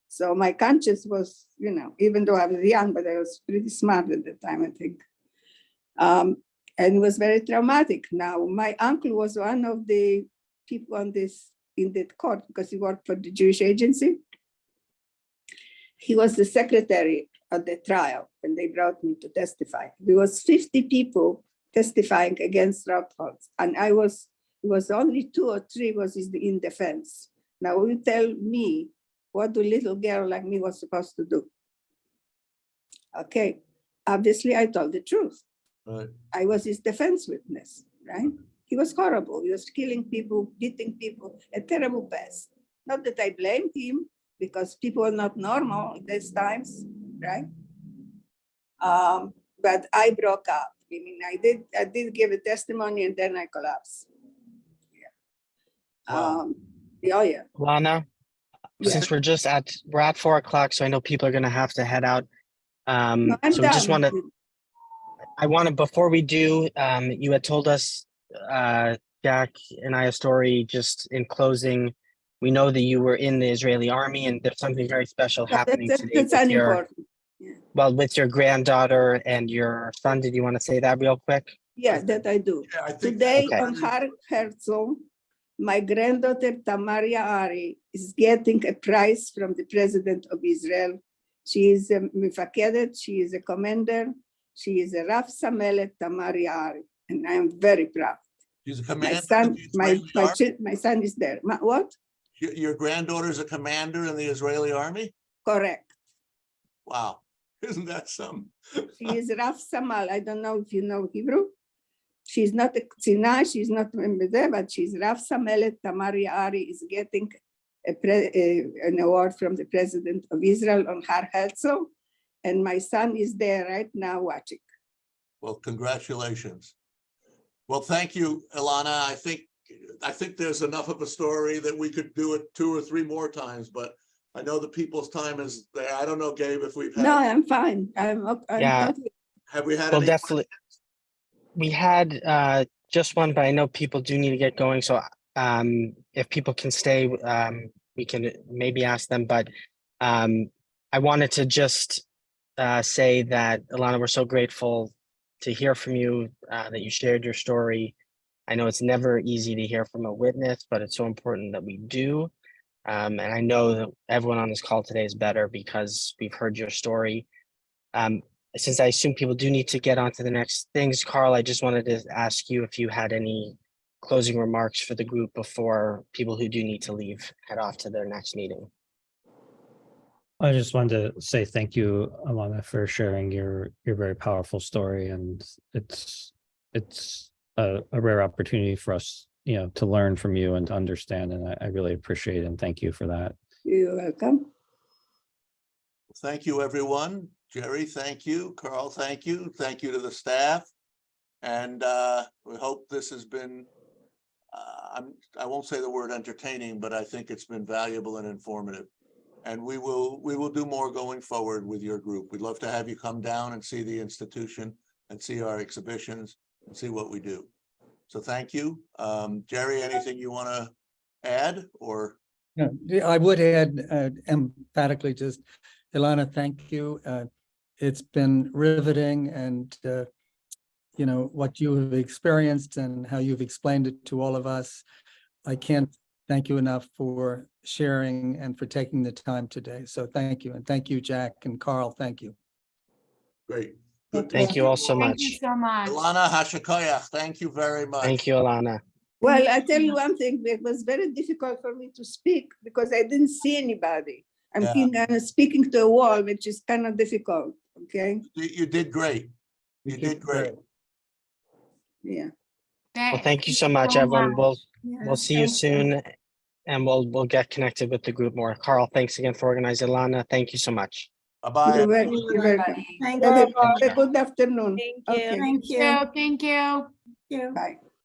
So my conscience was, even though I was young, but I was pretty smart at the time, I think. And it was very traumatic. Now, my uncle was one of the people in that court because he worked for the Jewish agency. He was the secretary at the trial when they brought me to testify. There was 50 people testifying against Ratholz, and it was only 2 or 3 was in defense. Now, you tell me, what do little girl like me was supposed to do? Okay, obviously I told the truth. Right. I was his defense witness, right? He was horrible. He was killing people, beating people, a terrible past. Not that I blamed him because people are not normal at these times, right? But I broke up. I mean, I did give a testimony and then I collapsed. Yeah. Wow. Yeah. Ilana, since we're at 4 o'clock, so I know people are going to have to head out. No, I'm So we just done. want to, before we do, you had told us, Jack and I, a story just in closing. We know that you were in the Israeli army and there's something very special happening today That's unimportant. with your granddaughter and your son. Did you want to say that real quick? Yeah, that I do. Yeah, I think Today Okay. on Har Herzl, my granddaughter Tamar Yaari is getting a prize from the president of Israel. She is a mifakedet, she is a commander, she is a Raf Samelet Tamar Yaari, and I am very proud. He's a My commander. son, in the Israeli army? my son is there. What? Your granddaughter is a commander in the Israeli army? Correct. Wow. Isn't that something? She is Raf Samal. I don't know if you know Hebrew. She's not a Ktsina, she's not there, but she's Raf Samelet Tamar Yaari is getting an award from the president of Israel on Har Herzl. And my son is there right now watching. Well, congratulations. Well, thank you, Ilana. I think I think there's enough of a story that we could do it 2 or 3 more times, but I know the people's time is there. I don't know, Gabe, if we've No, had, I'm fine. I'm Yeah. totally. have we had Well, any? definitely. We had just one, but I know people do need to get going. So if people can stay, we can maybe ask them. But I wanted to just say that, Ilana, we're so grateful to hear from you, that you shared your story. I know it's never easy to hear from a witness, but it's so important that we do. And I know that everyone on this call today is better because we've heard your story. Since I assume people do need to get on to the next things, Carl, I just wanted to ask you if you had any closing remarks for the group before people who do need to leave head off to their next meeting. I just wanted to say thank you, Ilana, for sharing your very powerful story, and it's a rare opportunity for us, to learn from you and to understand, and I really appreciate it, and thank you for that. You're welcome. Thank you, everyone. Jerry, thank you. Carl, thank you. Thank you to the staff. And we hope this has been, I won't say the word entertaining, but I think it's been valuable and informative. And we will do more going forward with your group. We'd love to have you come down and see the institution and see our exhibitions and see what we do. So thank you. Jerry, anything you want to add or? Yeah, I would add emphatically just, Ilana, thank you. It's been riveting, and what you have experienced and how you've explained it to all of us. I can't thank you enough for sharing and for taking the time today. So thank you. And thank you, Jack and Carl. Thank you. Great. Good to Thank see you all so Thank you much. so much. Ilana Hashakoyach, thank you very much. Thank you, Ilana. Well, I tell you one thing, it was very difficult for me to speak because I didn't see anybody. I'm Yeah. speaking to a wall, which is kind of difficult, okay? You did great. You did great. Yeah. Well, thank you so much, everyone. We'll see you Thank soon, and we'll get connected with the group more. Carl, thanks again for organizing. Ilana, thank you so much. Bye-bye. You're everyone. welcome. Thank Have you. a good afternoon. Thank Okay. you. Thank you. Bye.